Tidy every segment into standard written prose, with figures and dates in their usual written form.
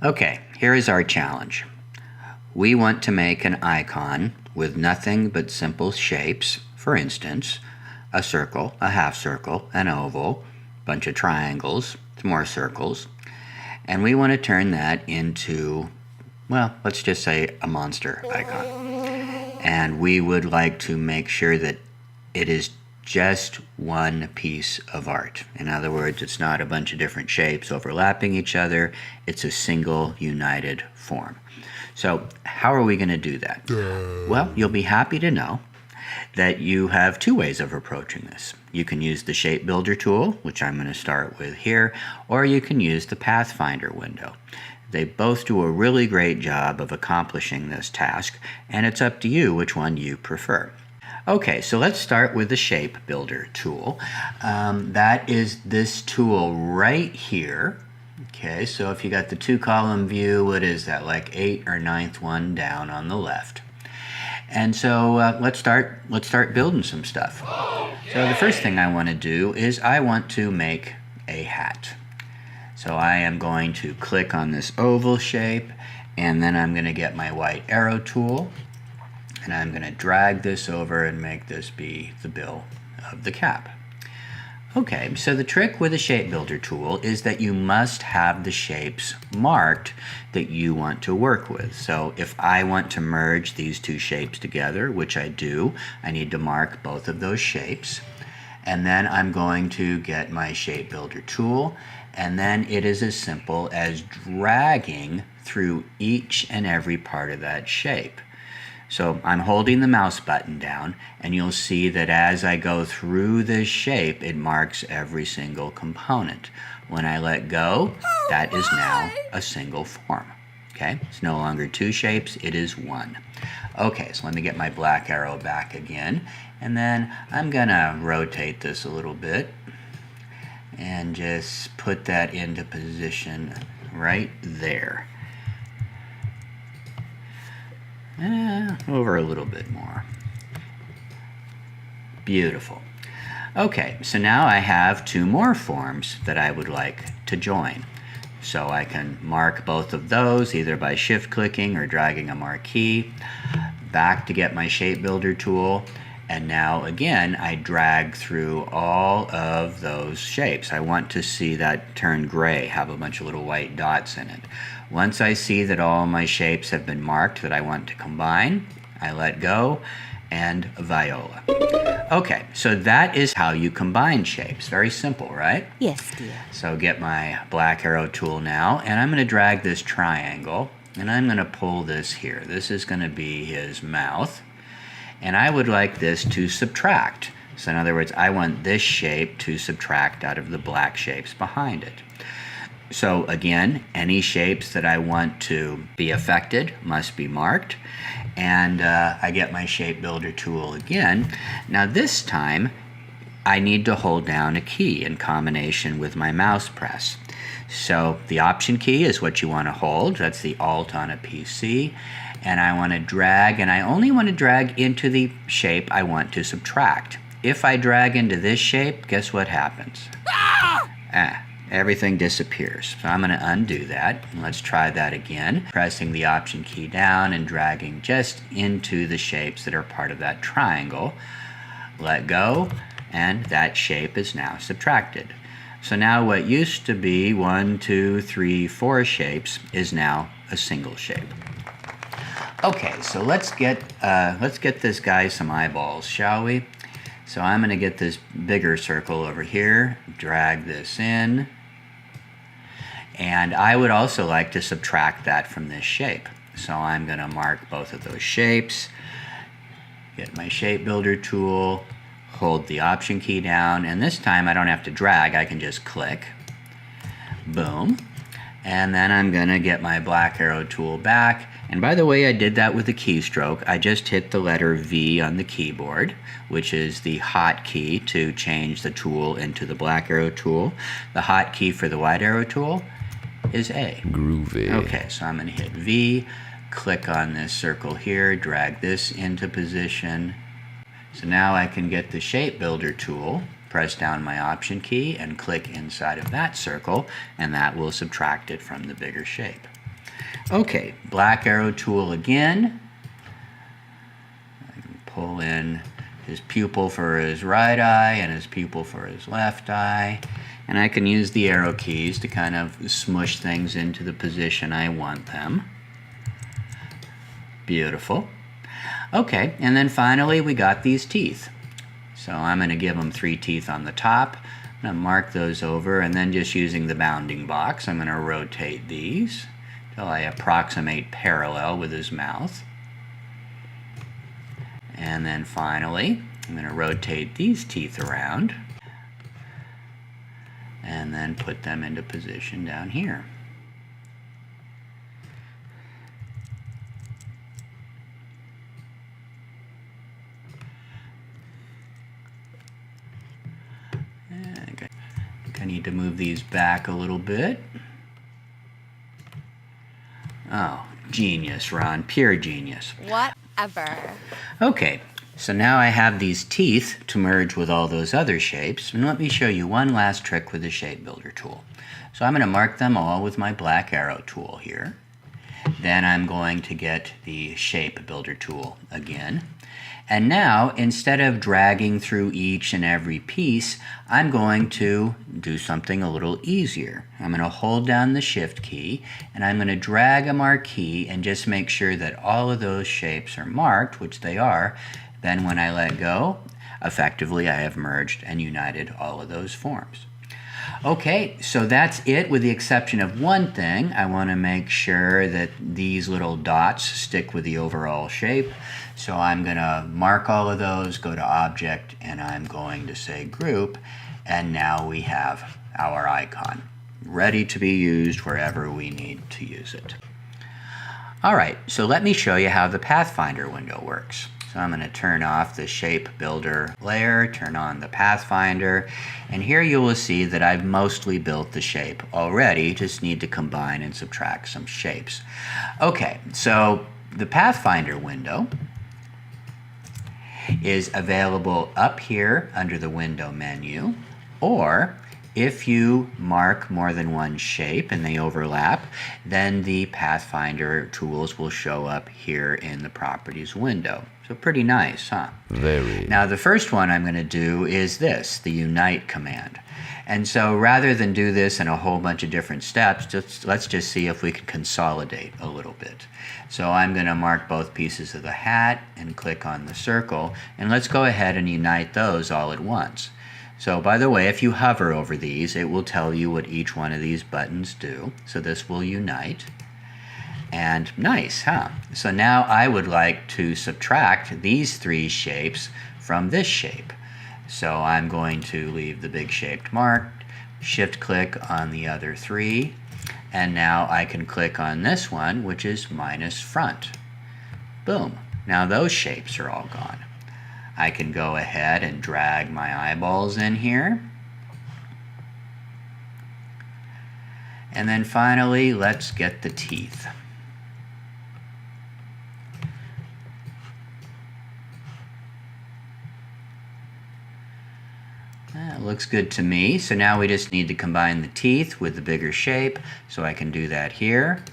Okay, here is our challenge. We want to make an icon with nothing but simple shapes. For instance, a circle, a half circle, an oval, a bunch of triangles, some more circles. And we want to turn that into, well, let's just say a monster icon. And we would like to make sure that it is just one piece of art. In other words, it's not a bunch of different shapes overlapping each other. It's a single united form. So how are we going to do that? Well, you'll be happy to know that you have two ways of approaching this. You can use the Shape Builder tool, which I'm going to start with here, or you can use the Pathfinder window. They both do a really great job of accomplishing this task, and it's up to you which one you prefer. Okay, so let's start with the Shape Builder tool. That is this tool right here. Okay, so if you got the two-column view, what is that, like 8th or 9th one down on the left? And so let's start building some stuff. So the first thing I want to do is I want to make a hat. So I am going to click on this oval shape, and then I'm going to get my white arrow tool, and I'm going to drag this over and make this be the bill of the cap. Okay, so the trick with the Shape Builder tool is that you must have the shapes marked that you want to work with. So if I want to merge these two shapes together, which I do, I need to mark both of those shapes. And then I'm going to get my Shape Builder tool, and then it is as simple as dragging through each and every part of that shape. So I'm holding the mouse button down, and you'll see that as I go through this shape, it marks every single component. When I let go, that is now a single form. Okay, it's no longer two shapes, it is one. Okay, so let me get my black arrow back again, and then I'm gonna rotate this a little bit and just put that into position right there. Over a little bit more. Beautiful. Okay, so now I have two more forms that I would like to join. So I can mark both of those either by shift clicking or dragging a marquee. Back to get my Shape Builder tool. And now again, I drag through all of those shapes. I want to see that turn gray, have a bunch of little white dots in it. Once I see that all my shapes have been marked that I want to combine, I let go, and viola. Okay, so that is how you combine shapes. Very simple, right? Yes, dear. So get my black arrow tool now, and I'm going to drag this triangle, and I'm going to pull this here. This is going to be his mouth. And I would like this to subtract. So in other words, I want this shape to subtract out of the black shapes behind it. So again, any shapes that I want to be affected must be marked. And I get my Shape Builder tool again. Now this time, I need to hold down a key in combination with my mouse press. So the Option key is what you want to hold. That's the Alt on a PC. And I want to drag, and I only want to drag into the shape I want to subtract. If I drag into this shape, guess what happens? Everything disappears. So I'm going to undo that. Let's try that again. Pressing the Option key down and dragging just into the shapes that are part of that triangle. Let go, and that shape is now subtracted. So now what used to be 1, 2, 3, 4 shapes is now a single shape. Okay, so let's get this guy some eyeballs, shall we? So I'm going to get this bigger circle over here, drag this in, and I would also like to subtract that from this shape. So I'm going to mark both of those shapes, get my Shape Builder tool, hold the Option key down, and this time I don't have to drag, I can just click. Boom. And then I'm going to get my black arrow tool back. And by the way, I did that with a keystroke. I just hit the letter V on the keyboard, which is the hotkey to change the tool into the black arrow tool. The hotkey for the white arrow tool is A. Groovy. Okay, so I'm going to hit V, click on this circle here, drag this into position. So now I can get the Shape Builder tool, press down my Option key, and click inside of that circle, and that will subtract it from the bigger shape. Okay, black arrow tool again. I can pull in his pupil for his right eye and his pupil for his left eye. And I can use the arrow keys to kind of smush things into the position I want them. Beautiful. Okay, and then finally we got these teeth. So I'm going to give them 3 teeth on the top. I'm going to mark those over, and then just using the bounding box, I'm going to rotate these till I approximate parallel with his mouth. And then finally, I'm going to rotate these teeth around and then put them into position down here. I need to move these back a little bit. Oh, genius, Ron, pure genius. Whatever. Okay, so now I have these teeth to merge with all those other shapes, and let me show you one last trick with the Shape Builder tool. So I'm going to mark them all with my black arrow tool here. Then I'm going to get the Shape Builder tool again. And now, instead of dragging through each and every piece, I'm going to do something a little easier. I'm going to hold down the Shift key, and I'm going to drag a marquee and just make sure that all of those shapes are marked, which they are. Then when I let go, effectively I have merged and united all of those forms. Okay, so that's it with the exception of one thing. I want to make sure that these little dots stick with the overall shape. So I'm going to mark all of those, go to Object, and I'm going to say Group. And now we have our icon ready to be used wherever we need to use it. All right, so let me show you how the Pathfinder window works. So I'm going to turn off the Shape Builder layer, turn on the Pathfinder, and here you will see that I've mostly built the shape already, just need to combine and subtract some shapes. Okay, so the Pathfinder window is available up here under the window menu, or if you mark more than one shape and they overlap, then the Pathfinder tools will show up here in the Properties window. So pretty nice, huh? Very. Now the first one I'm going to do is this, the Unite command. And so rather than do this in a whole bunch of different steps, let's just see if we can consolidate a little bit. So I'm going to mark both pieces of the hat and click on the circle, and let's go ahead and unite those all at once. So by the way, if you hover over these, it will tell you what each one of these buttons do. So this will unite. And nice, huh? So now I would like to subtract these 3 shapes from this shape. So I'm going to leave the big shaped marked, shift click on the other 3, and now I can click on this one, which is minus front. Boom. Now those shapes are all gone. I can go ahead and drag my eyeballs in here. And then finally, let's get the teeth. That looks good to me. So now we just need to combine the teeth with the bigger shape. So I can do that here.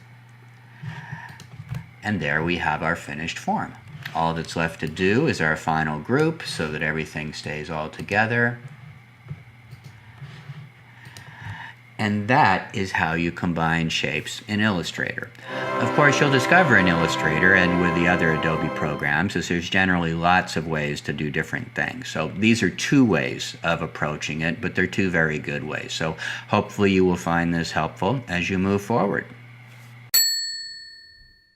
And there we have our finished form. All that's left to do is our final group so that everything stays all together. And that is how you combine shapes in Illustrator. Of course, you'll discover in Illustrator and with the other Adobe programs is there's generally lots of ways to do different things. So these are 2 ways of approaching it, but they're 2 very good ways. So hopefully you will find this helpful as you move forward.